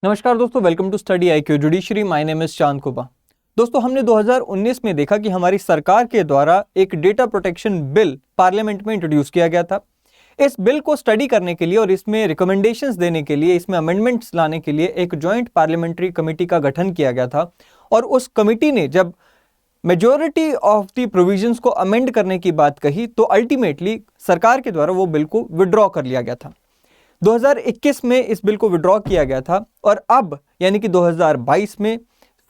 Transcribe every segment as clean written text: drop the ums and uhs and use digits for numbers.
नमस्कार दोस्तों, welcome to study IQ judiciary. My name is Chand Kuba. दोस्तों, हमने 2019 में देखा कि हमारी सरकार के द्वारा एक डेटा प्रोटेक्शन बिल पार्लियामेंट में इंट्रोड्यूस किया गया था। इस बिल को स्टडी करने के लिए और इसमें रिकमेंडेशंस देने के लिए, इसमें अमेंडमेंट्स लाने के लिए एक जॉइंट पार्लियामेंट्री कमेटी का गठन किया गया था। और उस कमेटी ने जब मेजॉरिटी ऑफ द प्रोविजंस को अमेंड करने की बात कही तो अल्टीमेटली सरकार के द्वारा वो बिल को विड्रॉ कर लिया गया था। 2021 में इस बिल को विड्रॉ किया गया था और अब यानी कि 2022 में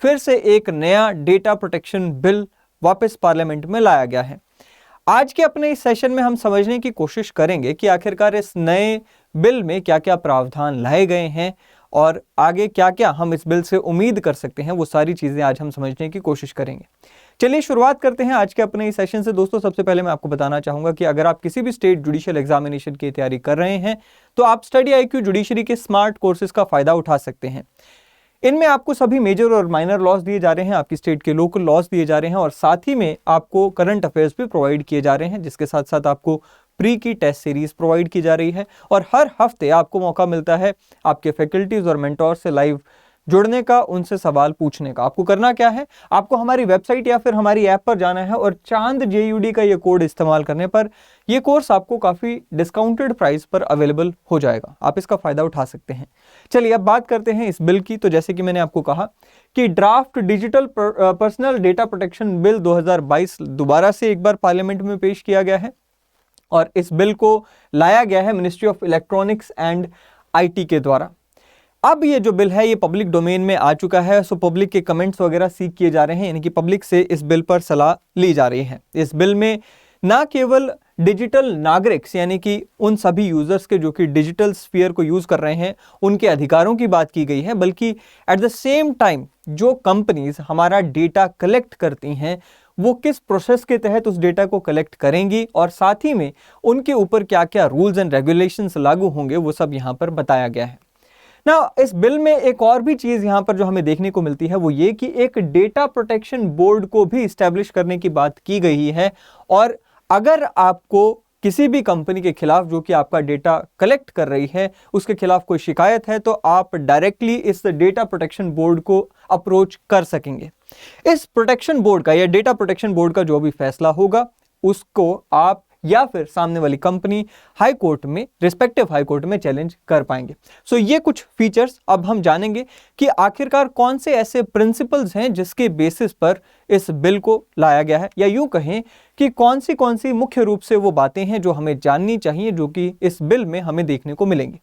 फिर से एक नया डेटा प्रोटेक्शन बिल वापस पार्लियामेंट में लाया गया है। आज के अपने इस सेशन में हम समझने की कोशिश करेंगे कि आखिरकार इस नए बिल में क्या क्या प्रावधान लाए गए हैं और आगे क्या क्या हम इस बिल से उम्मीद कर सकते हैं। वो सारी चीज़ें आज हम समझने की कोशिश करेंगे। चलिए शुरुआत करते हैं आज के अपने इस सेशन से। दोस्तों, सबसे पहले मैं आपको बताना चाहूँगा कि अगर आप किसी भी स्टेट जुडिशियल एग्जामिनेशन की तैयारी कर रहे हैं तो आप स्टडी IQ जुडिशरी के स्मार्ट कोर्सेज का फ़ायदा उठा सकते हैं। इनमें आपको सभी मेजर और माइनर लॉज दिए जा रहे हैं, आपकी स्टेट के लोकल लॉज दिए जा रहे हैं और साथ ही में आपको करंट अफेयर्स भी प्रोवाइड किए जा रहे हैं, जिसके साथ साथ आपको प्री की टेस्ट सीरीज प्रोवाइड की जा रही है। और हर हफ्ते आपको मौका मिलता है आपके फैकल्टीज और मेंटोर से लाइव जुड़ने का, उनसे सवाल पूछने का। आपको करना क्या है, आपको हमारी वेबसाइट या फिर हमारी ऐप पर जाना है और चांद JUD का ये कोड इस्तेमाल करने पर ये कोर्स आपको काफ़ी डिस्काउंटेड प्राइस पर अवेलेबल हो जाएगा। आप इसका फ़ायदा उठा सकते हैं। चलिए अब बात करते हैं इस बिल की। तो जैसे कि मैंने आपको कहा कि draft digital personal data protection bill 2022 दोबारा से एक बार पार्लियामेंट में पेश किया गया है और इस बिल को लाया गया है ministry of electronics and IT के द्वारा। अब ये जो बिल है ये पब्लिक डोमेन में आ चुका है, सो पब्लिक के कमेंट्स वगैरह सीख किए जा रहे हैं, यानी कि पब्लिक से इस बिल पर सलाह ली जा रही है। इस बिल में ना केवल डिजिटल नागरिक्स यानी कि उन सभी यूजर्स के जो कि डिजिटल स्फीयर को यूज कर रहे हैं उनके अधिकारों की बात की गई है, बल्कि एट द सेम टाइम जो कंपनीज हमारा डेटा कलेक्ट करती हैं वो किस प्रोसेस के तहत उस डेटा को कलेक्ट करेंगी और साथ ही में उनके ऊपर क्या क्या रूल्स एंड रेगुलेशंस लागू होंगे वो सब यहाँ पर बताया गया है। ना इस बिल में एक और भी चीज यहां पर जो हमें देखने को मिलती है वो ये कि एक डेटा प्रोटेक्शन बोर्ड को भी इस्टेब्लिश करने की बात की गई है। और अगर आपको किसी भी कंपनी के खिलाफ जो कि आपका डेटा कलेक्ट कर रही है उसके खिलाफ कोई शिकायत है तो आप डायरेक्टली इस डेटा प्रोटेक्शन बोर्ड को अप्रोच कर सकेंगे। इस प्रोटेक्शन बोर्ड का या डेटा प्रोटेक्शन बोर्ड का जो भी फैसला होगा उसको आप या फिर सामने वाली कंपनी हाई कोर्ट में, रिस्पेक्टिव हाई कोर्ट में चैलेंज कर पाएंगे। सो ये कुछ फीचर्स अब हम जानेंगे कि आखिरकार कौन से ऐसे प्रिंसिपल्स हैं जिसके बेसिस पर इस बिल को लाया गया है, या यूं कहें कि कौन सी मुख्य रूप से वो बातें हैं जो हमें जाननी चाहिए जो कि इस बिल में हमें देखने को मिलेंगी।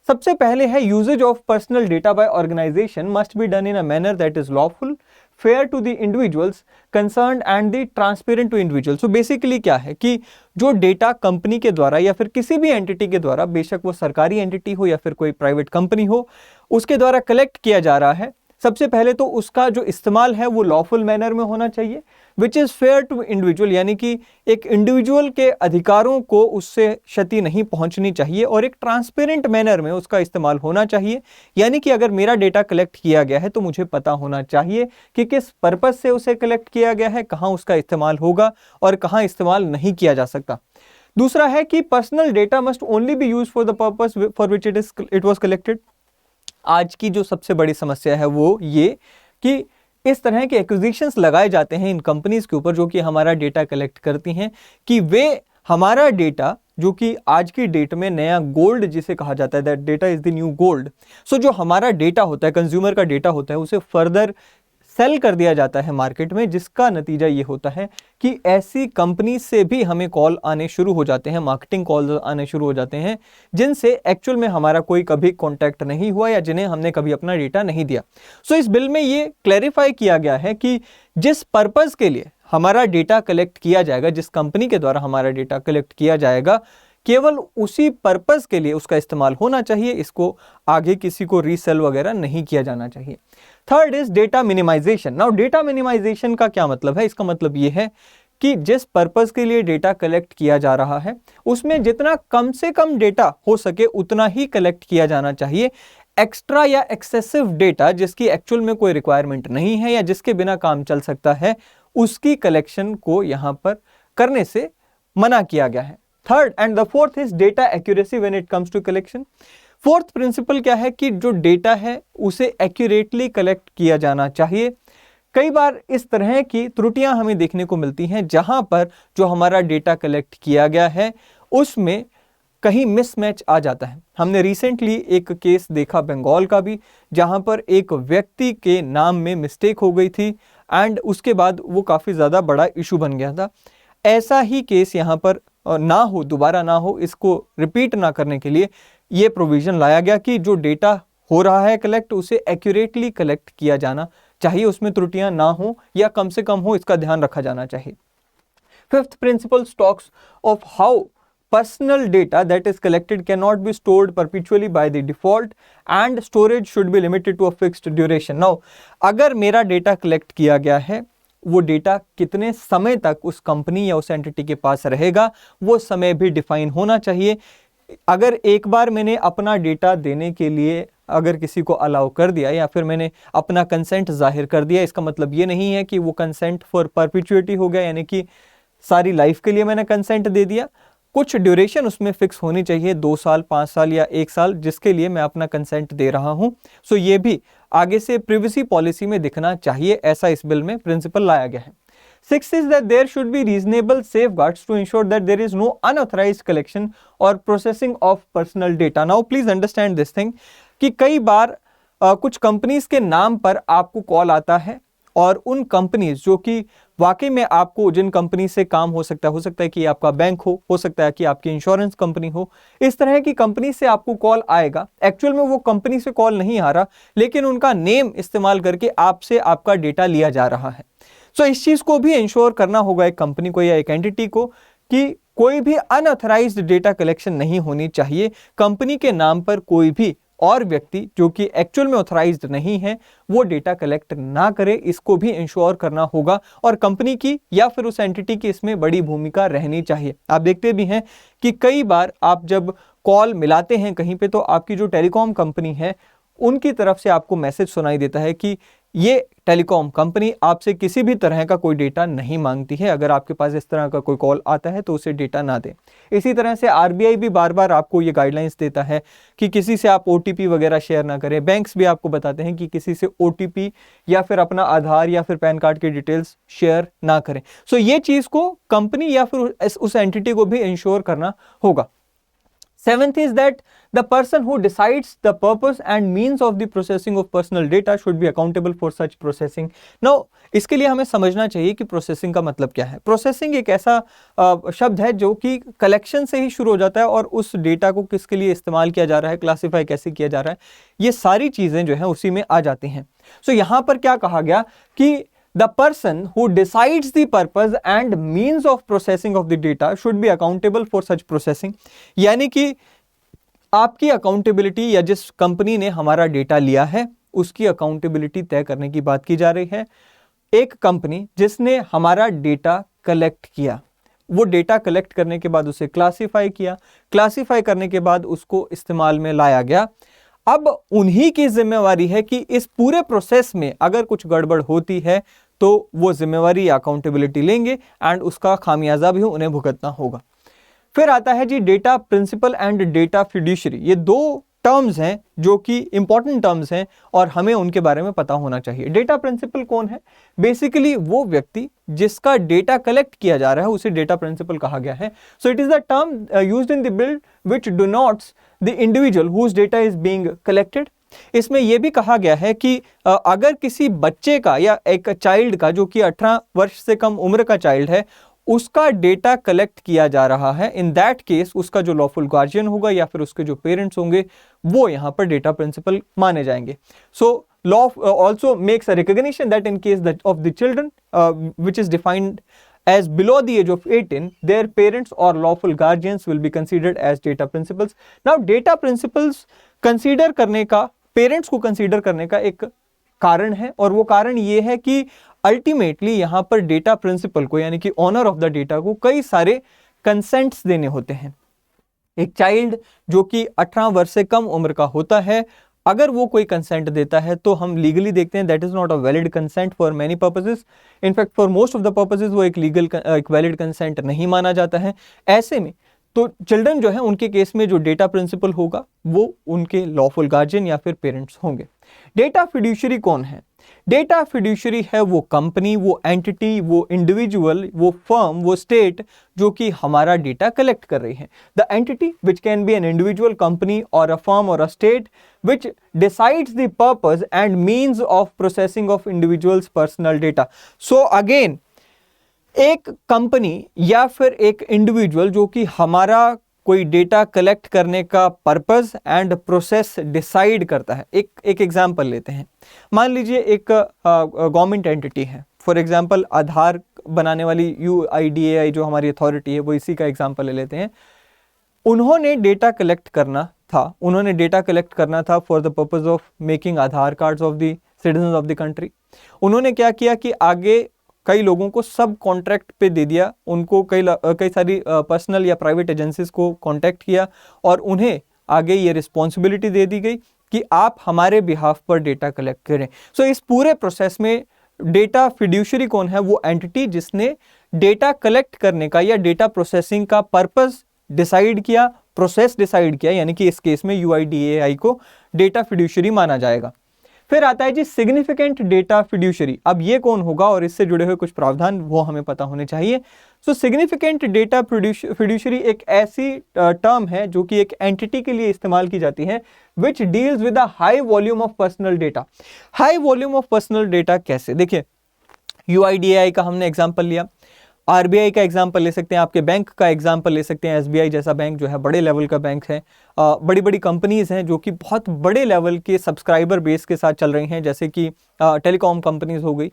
सबसे पहले है uses of personal data by organisation must be done in a manner that is lawful, fair to the individuals concerned and the transparent to individual. So basically क्या है कि जो डेटा कंपनी के द्वारा या फिर किसी भी एंटिटी के द्वारा, बेशक वो सरकारी एंटिटी हो या फिर कोई प्राइवेट कंपनी हो, उसके द्वारा कलेक्ट किया जा रहा है, सबसे पहले तो उसका जो इस्तेमाल है वो लॉफुल मैनर में होना चाहिए, which is fair to individual, यानी कि एक इंडिविजुअल के अधिकारों को उससे क्षति नहीं पहुंचनी चाहिए, और एक ट्रांसपेरेंट मैनर में उसका इस्तेमाल होना चाहिए, यानी कि अगर मेरा डेटा कलेक्ट किया गया है तो मुझे पता होना चाहिए कि किस पर्पस से उसे कलेक्ट किया गया है, कहाँ उसका इस्तेमाल होगा और कहाँ इस्तेमाल नहीं किया जा सकता। दूसरा है कि personal data must only be used for the purpose for which it was collected. आज की जो सबसे बड़ी समस्या है वो ये कि इस तरह के एक्विजिशंस लगाए जाते हैं इन कंपनीज के ऊपर जो कि हमारा डेटा कलेक्ट करती हैं, कि वे हमारा डेटा जो कि आज की डेट में नया गोल्ड जिसे कहा जाता है, that data is the new gold. सो जो हमारा डेटा होता है, कंज्यूमर का डेटा होता है, उसे फर्दर सेल कर दिया जाता है मार्केट में, जिसका नतीजा ये होता है कि ऐसी कंपनी से भी हमें कॉल आने शुरू हो जाते हैं, मार्केटिंग कॉल आने शुरू हो जाते हैं, जिनसे एक्चुअल में हमारा कोई कभी कॉन्टैक्ट नहीं हुआ या जिन्हें हमने कभी अपना डेटा नहीं दिया। सो इस बिल में ये क्लैरिफाई किया गया है कि जिस पर्पस के लिए हमारा डेटा कलेक्ट किया जाएगा, जिस कंपनी के द्वारा हमारा डेटा कलेक्ट किया जाएगा, केवल उसी पर्पस के लिए उसका इस्तेमाल होना चाहिए, इसको आगे किसी को रीसेल वगैरह नहीं किया जाना चाहिए। Third is data minimisation. Now data minimisation का क्या मतलब है? इसका मतलब ये है कि जिस पर्पस के लिए डेटा कलेक्ट किया जा रहा है उसमें जितना कम से कम डेटा हो सके उतना ही कलेक्ट किया जाना चाहिए। एक्स्ट्रा या एक्सेसिव डेटा जिसकी एक्चुअल में कोई रिक्वायरमेंट नहीं है या जिसके बिना काम चल सकता है, उसकी कलेक्शन को यहां पर करने से मना किया गया है। Third and the fourth is data accuracy when it comes to collection. Fourth principle क्या है कि जो डेटा है उसे एक्यूरेटली कलेक्ट किया जाना चाहिए। कई बार इस तरह की त्रुटियां हमें देखने को मिलती हैं जहां पर जो हमारा डेटा कलेक्ट किया गया है उसमें कहीं मिसमैच आ जाता है। हमने रिसेंटली एक केस देखा बंगाल का भी, जहां पर एक व्यक्ति के नाम में मिस्टेक हो गई थी एंड उसके बाद वो काफ़ी ज़्यादा बड़ा इशू बन गया था। ऐसा ही केस यहाँ पर ना हो, दोबारा ना हो, इसको रिपीट ना करने के लिए ये प्रोविज़न लाया गया कि जो डेटा हो रहा है कलेक्ट उसे एक्यूरेटली कलेक्ट किया जाना चाहिए, उसमें त्रुटियां ना हो या कम से कम हो, इसका ध्यान रखा जाना चाहिए। Fifth principle talks of how personal data that is collected cannot be stored perpetually by the default and storage should be limited to a fixed duration. Now, अगर मेरा डेटा कलेक्ट किया गया है, वो डेटा कितने समय तक उस कंपनी या उस एंटिटी के पास रहेगा वो समय भी डिफाइन होना चाहिए। अगर एक बार मैंने अपना डेटा देने के लिए अगर किसी को अलाउ कर दिया या फिर मैंने अपना कंसेंट जाहिर कर दिया, इसका मतलब ये नहीं है कि वो कंसेंट फॉर परपिचुइटी हो गया, यानी कि सारी लाइफ के लिए मैंने कंसेंट दे दिया। कुछ ड्यूरेशन उसमें फिक्स होनी चाहिए, 2 साल, 5 साल या 1 साल, जिसके लिए मैं अपना कंसेंट दे रहा हूं। सो ये भी आगे से प्रिवेसी पॉलिसी में दिखना चाहिए, ऐसा इस बिल में प्रिंसिपल लाया गया है। Sixth is that there should be reasonable safeguards to ensure that there is no unauthorized collection or processing of personal data. Now please understand this thing कि कई बार कुछ कंपनीज के नाम पर आपको कॉल आता है और उन कंपनीज जो कि वाकई में आपको, जिन कंपनी से काम हो सकता है कि आपका बैंक हो सकता है कि आपकी इंश्योरेंस कंपनी हो, इस तरह की कंपनी से आपको कॉल आएगा। एक्चुअल में वो कंपनी से कॉल नहीं आ रहा, लेकिन उनका नेम इस्तेमाल करके आपसे आपका डेटा लिया जा रहा है। सो इस चीज को भी इंश्योर करना होगा एक कंपनी को या एक एंटिटी को कि कोई भी अनऑथराइज्ड डेटा कलेक्शन नहीं होनी चाहिए। कंपनी के नाम पर कोई भी और व्यक्ति जो कि एक्चुअल में ऑथराइज्ड नहीं है वो डेटा कलेक्ट ना करे, इसको भी इंश्योर करना होगा और कंपनी की या फिर उस एंटिटी की इसमें बड़ी भूमिका रहनी चाहिए। आप देखते भी हैं कि कई बार आप जब कॉल मिलाते हैं कहीं पे तो आपकी जो टेलीकॉम कंपनी है उनकी तरफ से आपको मैसेज सुनाई देता है कि ये टेलीकॉम कंपनी आपसे किसी भी तरह का कोई डेटा नहीं मांगती है, अगर आपके पास इस तरह का कोई कॉल आता है तो उसे डेटा ना दें। इसी तरह से आरबीआई भी बार बार आपको ये गाइडलाइंस देता है कि किसी से आप ओटीपी वगैरह शेयर ना करें। बैंक्स भी आपको बताते हैं कि किसी से ओटीपी या फिर अपना आधार या फिर पैन कार्ड की डिटेल्स शेयर ना करें। सो ये चीज़ को कंपनी या फिर उस एंटिटी को भी इंश्योर करना होगा। Seventh is that the person who decides the purpose and means of the processing of personal data should be accountable for such processing. Now, इसके लिए हमें समझना चाहिए कि प्रोसेसिंग का मतलब क्या है। प्रोसेसिंग एक ऐसा शब्द है जो कि कलेक्शन से ही शुरू हो जाता है और उस डेटा को किसके लिए इस्तेमाल किया जा रहा है, क्लासीफाई कैसे किया जा रहा है, ये सारी चीज़ें जो है उसी में आ जाती हैं। सो यहाँ पर क्या कहा गया कि the person who decides the purpose and means of processing of the data should be accountable for such processing. यानी कि आपकी अकाउंटेबिलिटी या जिस कंपनी ने हमारा डेटा लिया है उसकी अकाउंटेबिलिटी तय करने की बात की जा रही है। एक कंपनी जिसने हमारा डेटा कलेक्ट किया, वो डेटा कलेक्ट करने के बाद उसे क्लासीफाई किया, क्लासीफाई करने के बाद उसको इस्तेमाल में लाया गया। अब उन्हीं की जिम्मेवारी है कि इस पूरे प्रोसेस में अगर कुछ गड़बड़ होती है तो वो जिम्मेवारी या अकाउंटेबिलिटी लेंगे एंड उसका खामियाजा भी उन्हें भुगतना होगा। फिर आता है जी data principal and data fiduciary. ये 2 टर्म्स हैं जो कि इंपॉर्टेंट टर्म्स हैं और हमें उनके बारे में पता होना चाहिए। डेटा प्रिंसिपल कौन है? बेसिकली वो व्यक्ति जिसका डेटा कलेक्ट किया जा रहा है उसे डेटा प्रिंसिपल कहा गया है। So it is the term used in the bill which denotes the individual whose data is being collected. इसमें यह भी कहा गया है कि अगर किसी बच्चे का या एक चाइल्ड का जो कि 18 वर्ष से कम उम्र का चाइल्ड है उसका डेटा कलेक्ट किया जा रहा है, इन दैट केस उसका जो लॉफुल गार्जियन होगा या फिर उसके जो पेरेंट्स होंगे वो यहाँ पर डेटा प्रिंसिपल माने जाएंगे। So law also makes a recognition that in case of the children which is defined as below the age of 18, their parents or lawful guardians will be considered as data principals. Now, data principals consider करने का, parents को consider करने का एक कारण है और वो कारण ये है कि अल्टीमेटली यहाँ पर डेटा प्रिंसिपल को यानी कि ऑनर ऑफ द डेटा को कई सारे कंसेंट्स देने होते हैं। एक चाइल्ड जो कि 18 वर्ष से कम उम्र का होता है, अगर वो कोई कंसेंट देता है तो हम लीगली देखते हैं that is not a valid consent for many purposes. In fact for most of the purposes वो एक वैलिड कंसेंट नहीं माना जाता है। ऐसे में तो चिल्ड्रन जो है उनके केस में जो डेटा प्रिंसिपल होगा वो उनके लॉफुल गार्जियन या फिर पेरेंट्स होंगे। डेटा फिड्यूशियरी कौन है? डेटा फिड्यूशियरी है वो कंपनी, वो एंटिटी, वो इंडिविजुअल, वो फर्म, वो स्टेट जो कि हमारा डेटा कलेक्ट कर रही है। The entity which can be an individual, company और अ फर्म और a state which decides the purpose and means of processing of individuals personal data। So again, एक कंपनी या फिर एक इंडिविजुअल जो कि हमारा कोई डेटा कलेक्ट करने का पर्पस एंड प्रोसेस डिसाइड करता है। एक एग्जांपल लेते हैं। मान लीजिए एक गवर्नमेंट एंटिटी है, फॉर एग्जांपल आधार बनाने वाली UIDAI जो हमारी अथॉरिटी है, वो इसी का एग्जांपल ले लेते हैं। उन्होंने डेटा कलेक्ट करना था for the purpose of making Aadhaar cards of the citizens of the country. उन्होंने क्या किया कि आगे कई लोगों को सब कॉन्ट्रैक्ट पे दे दिया, उनको कई सारी पर्सनल या प्राइवेट एजेंसीज को कॉन्टैक्ट किया और उन्हें आगे ये रिस्पॉन्सिबिलिटी दे दी गई कि आप हमारे बिहाफ पर डेटा कलेक्ट करें। सो इस पूरे प्रोसेस में डेटा फिड्यूशियरी कौन है? वो एंटिटी जिसने डेटा कलेक्ट करने का या डेटा प्रोसेसिंग का पर्पस डिसाइड किया, प्रोसेस डिसाइड किया, यानी कि इस केस में UIDAI को डेटा फिड्यूशियरी माना जाएगा। फिर आता है जी सिग्निफिकेंट डेटा फिड्यूशियरी। अब ये कौन होगा और इससे जुड़े हुए कुछ प्रावधान वो हमें पता होने चाहिए। सो सिग्निफिकेंट डेटा फिड्यूशियरी एक ऐसी टर्म है जो कि एक एंटिटी के लिए इस्तेमाल की जाती है which deals with a high volume of personal data. High volume of personal data कैसे? देखिए, UIDAI का हमने एग्जाम्पल लिया, RBI का एग्जाम्पल ले सकते हैं, आपके बैंक का एग्जाम्पल ले सकते हैं। SBI जैसा बैंक जो है बड़े लेवल का बैंक है। बड़ी बड़ी कंपनीज हैं जो कि बहुत बड़े लेवल के सब्सक्राइबर बेस के साथ चल रही हैं, जैसे कि टेलीकॉम कंपनीज हो गई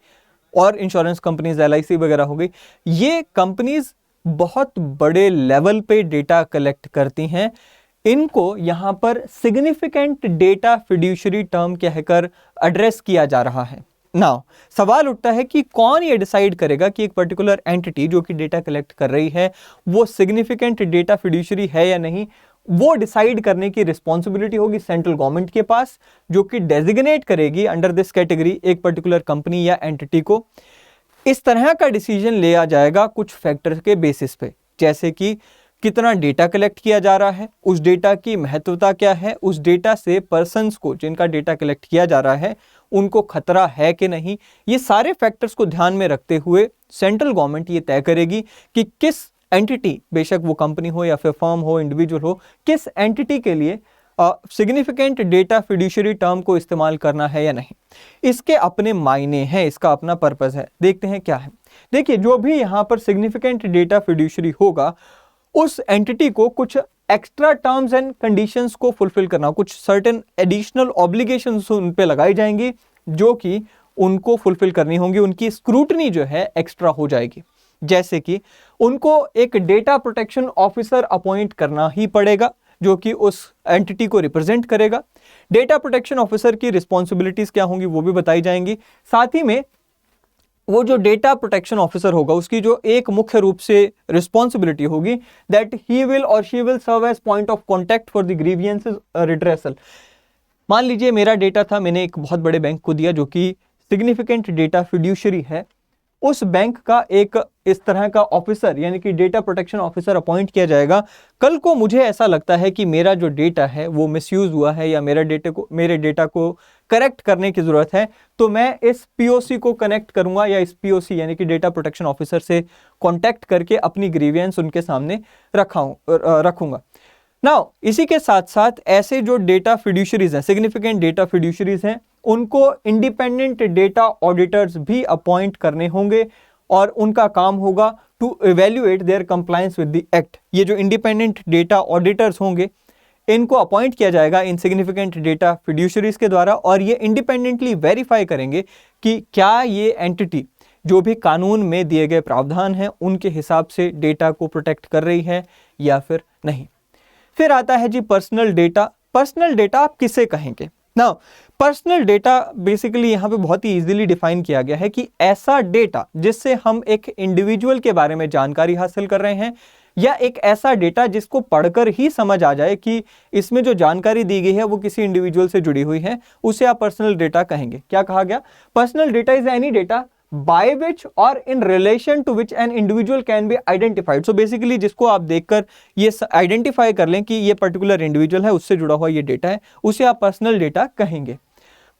और इंश्योरेंस कंपनीज LIC वगैरह हो गई। ये कंपनीज बहुत बड़े लेवल पे डेटा कलेक्ट करती हैं। इनको यहाँ पर सिग्निफिकेंट डेटा फिड्यूशियरी टर्म कहकर एड्रेस किया जा रहा है। नाउ सवाल उठता है कि कौन ये डिसाइड करेगा कि एक पर्टिकुलर एंटिटी जो कि डेटा कलेक्ट कर रही है वो सिग्निफिकेंट डेटा फिड्यूशियरी है या नहीं। वो डिसाइड करने की रिस्पॉन्सिबिलिटी होगी सेंट्रल गवर्नमेंट के पास, जो कि डेजिग्नेट करेगी अंडर दिस कैटेगरी एक पर्टिकुलर कंपनी या एंटिटी को। इस तरह का डिसीजन लिया जाएगा कुछ फैक्टर्स के बेसिस पे, जैसे कि कितना डेटा कलेक्ट किया जा रहा है, उस डेटा की महत्वता क्या है, उस डेटा से पर्सन्स को जिनका डेटा कलेक्ट किया जा रहा है उनको खतरा है कि नहीं। ये सारे फैक्टर्स को ध्यान में रखते हुए सेंट्रल गवर्नमेंट ये तय करेगी कि किस एंटिटी, बेशक वो कंपनी हो या फिर फर्म हो, इंडिविजुअल हो, किस एंटिटी के लिए सिग्निफिकेंट डेटा फिड्यूशियरी टर्म को इस्तेमाल करना है या नहीं। इसके अपने मायने हैं, इसका अपना पर्पस है। देखते हैं क्या है। देखिए, जो भी यहाँ पर सिग्निफिकेंट डेटा फिड्यूशियरी होगा उस एंटिटी को कुछ एक्स्ट्रा टर्म्स एंड कंडीशंस को फुलफिल करना, कुछ सर्टेन एडिशनल ऑब्लिगेशंस उन पे लगाई जाएंगी जो कि उनको फुलफिल करनी होंगी। उनकी स्क्रूटनी जो है एक्स्ट्रा हो जाएगी, जैसे कि उनको एक डेटा प्रोटेक्शन ऑफिसर अपॉइंट करना ही पड़ेगा जो कि उस एंटिटी को रिप्रेजेंट करेगा। डेटा प्रोटेक्शन ऑफिसर की रिस्पॉन्सिबिलिटीज क्या होंगी वो भी बताई जाएंगी। साथ ही में वो जो डेटा प्रोटेक्शन ऑफिसर होगा उसकी जो एक मुख्य रूप से रिस्पॉन्सिबिलिटी होगी दैट ही विल और she will serve as point of contact for the grievances redressal. मान लीजिए मेरा डेटा था, मैंने एक बहुत बड़े बैंक को दिया जो कि सिग्निफिकेंट डेटा फिड्यूशियरी है। उस बैंक का एक इस तरह का ऑफिसर यानी कि डेटा प्रोटेक्शन ऑफिसर अपॉइंट किया जाएगा। कल को मुझे ऐसा लगता है कि मेरा जो डेटा है वो मिसयूज हुआ है या मेरे डेटा को करेक्ट करने की जरूरत है, तो मैं इस POC को कनेक्ट करूंगा या इस POC यानी कि डेटा प्रोटेक्शन ऑफिसर से कॉन्टैक्ट करके अपनी ग्रीवियंस उनके सामने रखूंगा। नाउ इसी के साथ साथ ऐसे जो डेटा फिड्यूशरीज हैं, सिग्निफिकेंट डेटा फिड्यूशरीज हैं, उनको इंडिपेंडेंट डेटा ऑडिटर्स भी अपॉइंट करने होंगे और उनका काम होगा to evaluate their compliance with the act. ये जो इंडिपेंडेंट डेटा ऑडिटर्स होंगे इनको अपॉइंट किया जाएगा इनसिग्निफिकेंट डेटा फिड्यूशरीज के द्वारा और ये इंडिपेंडेंटली वेरीफाई करेंगे कि क्या ये एंटिटी जो भी कानून में दिए गए प्रावधान हैं उनके हिसाब से डेटा को प्रोटेक्ट कर रही है या फिर नहीं। फिर आता है जी पर्सनल डेटा। पर्सनल डेटा आप किसे कहेंगे? नाउ पर्सनल डेटा बेसिकली यहाँ पे बहुत ही इजीली डिफाइन किया गया है कि ऐसा डेटा जिससे हम एक इंडिविजुअल के बारे में जानकारी हासिल कर रहे हैं या एक ऐसा डेटा जिसको पढ़कर ही समझ आ जाए कि इसमें जो जानकारी दी गई है वो किसी इंडिविजुअल से जुड़ी हुई है, उसे आप पर्सनल डेटा कहेंगे। क्या कहा गया? Personal data is any data by which or in relation to which an individual can be identified. So basically जिसको आप देखकर ये आइडेंटिफाई कर लें कि ये पर्टिकुलर इंडिविजुअल है, उससे जुड़ा हुआ ये डेटा है, उसे आप पर्सनल डेटा कहेंगे।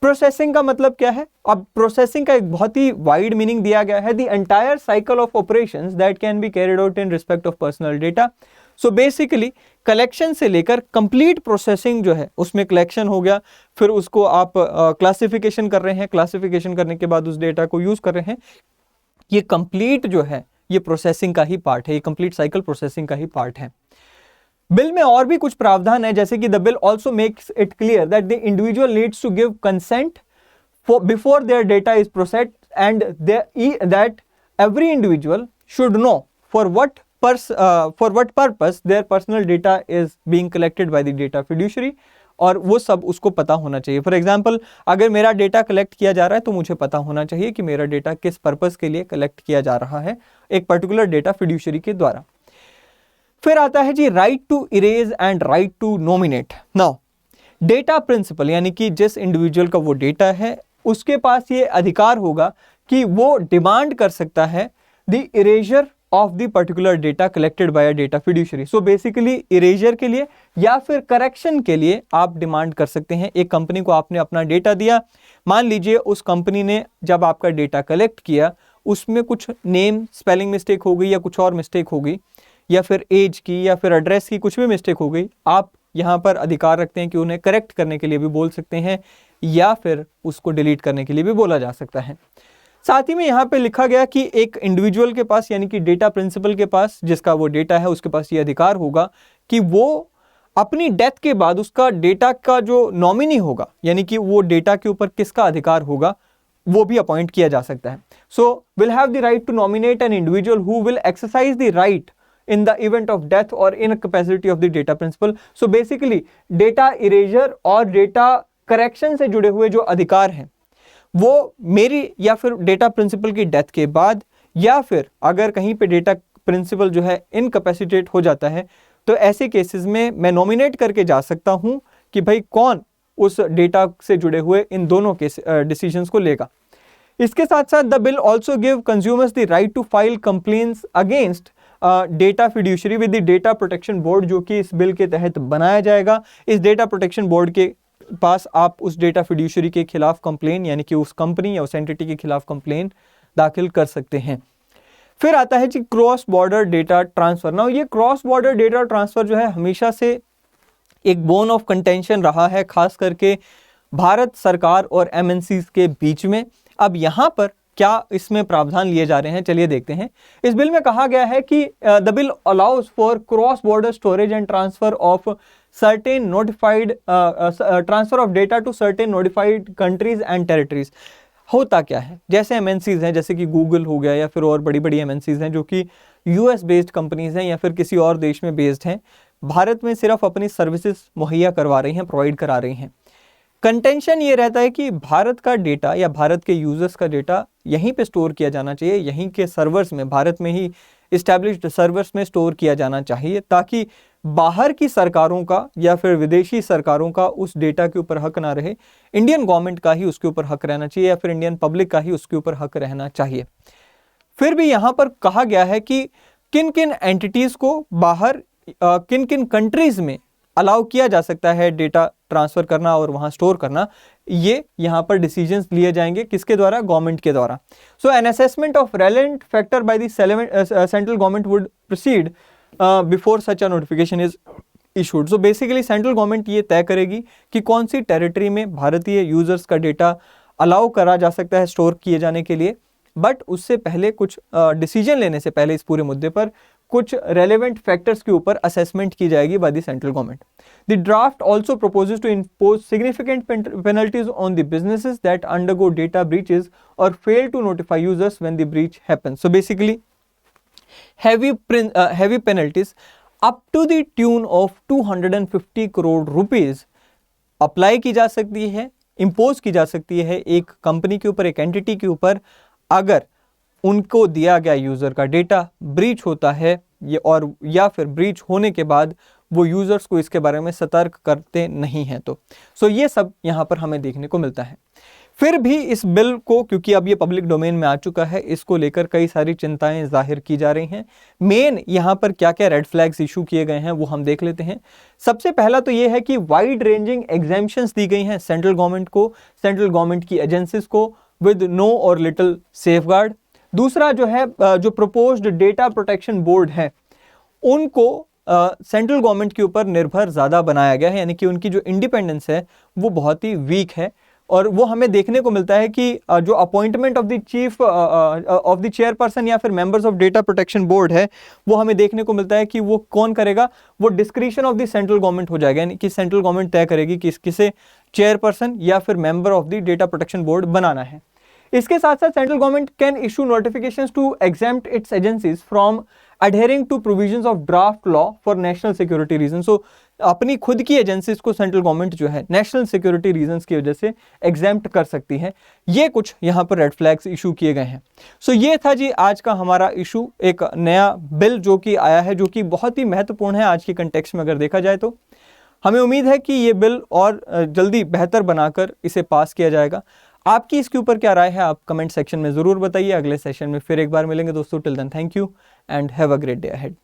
प्रोसेसिंग का मतलब क्या है? अब प्रोसेसिंग का एक बहुत ही वाइड मीनिंग दिया गया है, the entire cycle of operations that can be carried out in respect of personal data. So basically collection से लेकर कंप्लीट प्रोसेसिंग जो है, उसमें कलेक्शन हो गया, फिर उसको आप क्लासिफिकेशन कर रहे हैं, क्लासिफिकेशन करने के बाद उस डेटा को यूज कर रहे हैं, ये कंप्लीट जो है ये प्रोसेसिंग का ही पार्ट है, ये कंप्लीट साइकिल प्रोसेसिंग का ही पार्ट है। बिल में और भी कुछ प्रावधान है, जैसे कि the bill also makes it clear that the individual needs to give consent before their data is processed and that every individual should know for what purpose their personal data is being collected by the data fiduciary, और वो सब उसको पता होना चाहिए। For example, अगर मेरा data collect किया जा रहा है तो मुझे पता होना चाहिए कि मेरा डेटा किस पर्पस के लिए कलेक्ट किया जा रहा है एक पर्टिकुलर डेटा फिड्यूशरी के द्वारा। फिर आता है जी right to erase and right to nominate. Now data principal, यानी कि जिस इंडिविजुअल का वो डेटा है उसके पास ये अधिकार होगा कि वो डिमांड कर सकता है the eraser of the particular data collected by a data fiduciary. So basically eraser के लिए या फिर करेक्शन के लिए आप डिमांड कर सकते हैं। एक कंपनी को आपने अपना डेटा दिया, मान लीजिए उस कंपनी ने जब आपका डेटा कलेक्ट किया उसमें कुछ नेम स्पेलिंग मिस्टेक हो गई या कुछ और मिस्टेक हो गई, या फिर एज की या फिर एड्रेस की कुछ भी मिस्टेक हो गई, आप यहाँ पर अधिकार रखते हैं कि उन्हें करेक्ट करने के लिए भी बोल सकते हैं या फिर उसको डिलीट करने के लिए भी बोला जा सकता है। साथ ही में यहाँ पे लिखा गया कि एक इंडिविजुअल के पास, यानी कि डेटा प्रिंसिपल के पास, जिसका वो डेटा है उसके पास ये अधिकार होगा कि वो अपनी डेथ के बाद उसका डेटा का जो नॉमिनी होगा, यानी कि वो डेटा के ऊपर किसका अधिकार होगा, वो भी अपॉइंट किया जा सकता है। So will have the right to nominate an individual who will exercise the right in the event of death or incapacity of the data principal. So basically data erasure और data correction से जुड़े हुए जो अधिकार हैं वो मेरी या फिर डेटा प्रिंसिपल की डेथ के बाद, या फिर अगर कहीं पे डेटा प्रिंसिपल जो है इनकैपेसिटेट हो जाता है तो ऐसे केसेस में मैं नॉमिनेट करके जा सकता हूं कि भाई कौन उस डेटा से जुड़े हुए इन दोनों के डिसीजंस को लेगा। इसके साथ साथ the bill also give consumers the right to file complaints against data fiduciary with the data protection board, जो कि इस बिल के तहत बनाया जाएगा। इस डेटा प्रोटेक्शन बोर्ड के पास आप उस डेटा फिड्यूशरी के खिलाफ कंप्लेन, यानी कि उस कंपनी या उस एंटिटी के खिलाफ कंप्लेन दाखिल कर सकते हैं। फिर आता है जी cross border data transfer. Now ये क्रॉस बॉर्डर डेटा ट्रांसफर जो है हमेशा से एक बोन ऑफ कंटेंशन रहा है, खास करके भारत सरकार और एमएनसीज के बीच में। अब यहाँ पर क्या इसमें प्रावधान लिए जा रहे हैं, चलिए देखते हैं। इस बिल में कहा गया है कि the bill allows for cross border storage and transfer of certain notified transfer of data to certain notified countries and territories. होता क्या है, जैसे एमएनसीज हैं, जैसे कि गूगल हो गया या फिर और बड़ी बड़ी एमएनसीज हैं जो कि यूएस बेस्ड कंपनीज हैं या फिर किसी और देश में बेस्ड हैं, भारत में सिर्फ अपनी सर्विसेज मुहैया करवा रही हैं, प्रोवाइड करा रही हैं। कंटेंशन ये रहता है कि भारत का डेटा या भारत के यूजर्स का डेटा यहीं पे स्टोर किया जाना चाहिए, यहीं के सर्वर्स में, भारत में ही इस्टेब्लिश्ड सर्वर्स में स्टोर किया जाना चाहिए, ताकि बाहर की सरकारों का या फिर विदेशी सरकारों का उस डेटा के ऊपर हक ना रहे, इंडियन गवर्नमेंट का ही उसके ऊपर हक रहना चाहिए या फिर इंडियन पब्लिक का ही उसके ऊपर हक रहना चाहिए। फिर भी यहाँ पर कहा गया है कि किन किन एंटिटीज को बाहर किन किन कंट्रीज में अलाउ किया जा सकता है डेटा ट्रांसफर करना और वहां स्टोर करना, ये यहाँ पर डिसीजंस लिए जाएंगे किसके द्वारा, गवर्नमेंट के द्वारा। So an assessment of relevant factor by the central government would proceed before such a notification is issued. So basically central government ये तय करेगी कि कौन सी टेरिटरी में भारतीय यूजर्स का डेटा अलाउ करा जा सकता है स्टोर किए जाने के लिए, बट उससे पहले कुछ डिसीजन लेने से पहले इस पूरे मुद्दे पर कुछ रेलेवेंट फैक्टर्स के ऊपर असेसमेंट की जाएगी bye the central government. The draft also proposes to impose significant penalties on the businesses that undergo data breaches or fail to notify users when the breach happens. So basically heavy penalties up to the tune of 250 crore rupees apply की जा सकती है, impose की जा सकती है एक company के ऊपर, एक एंटिटी के ऊपर, अगर उनको दिया गया यूजर का डेटा ब्रीच होता है ये, और या फिर ब्रीच होने के बाद वो यूजर्स को इसके बारे में सतर्क करते नहीं हैं तो। सो ये सब यहाँ पर हमें देखने को मिलता है। फिर भी इस बिल को, क्योंकि अब ये पब्लिक डोमेन में आ चुका है, इसको लेकर कई सारी चिंताएं जाहिर की जा रही हैं। मेन यहां पर क्या क्या रेड फ्लैग्स इशू किए गए हैं वो हम देख लेते हैं। सबसे पहला तो ये है कि वाइड रेंजिंग एग्जेम्पशंस दी गई हैं सेंट्रल गवर्नमेंट को, सेंट्रल गवर्नमेंट की एजेंसीज को, विद नो और लिटिल सेफगार्ड। दूसरा जो है, जो प्रपोज्ड डेटा प्रोटेक्शन बोर्ड है उनको सेंट्रल गवर्नमेंट के ऊपर निर्भर ज़्यादा बनाया गया है, यानी कि उनकी जो इंडिपेंडेंस है वो बहुत ही वीक है। और वो हमें देखने को मिलता है कि जो appointment of the chief of the chairperson या फिर members of data protection board है, वो हमें देखने को मिलता है कि वो कौन करेगा, वो discretion of the central government हो जाएगा, यानी कि सेंट्रल गवर्नमेंट तय करेगी कि किसे चेयरपर्सन या फिर member of the data protection board बनाना है। इसके साथ साथ central government can issue notifications to exempt its agencies from adhering to provisions of draft law for national security reasons। So अपनी खुद की एजेंसीज को सेंट्रल गवर्नमेंट जो है नेशनल सिक्योरिटी रीजंस की वजह से एग्जेम्प्ट कर सकती है। ये कुछ यहाँ पर रेड फ्लैग्स इशू किए गए हैं। सो ये था जी आज का हमारा इशू, एक नया बिल जो कि आया है, जो कि बहुत ही महत्वपूर्ण है आज के कंटेक्स्ट में अगर देखा जाए तो। हमें उम्मीद है कि ये बिल और जल्दी बेहतर बनाकर इसे पास किया जाएगा। आपकी इसके ऊपर क्या राय है आप कमेंट सेक्शन में ज़रूर बताइए। अगले सेशन में फिर एक बार मिलेंगे दोस्तों। Till then thank you and have a great day ahead.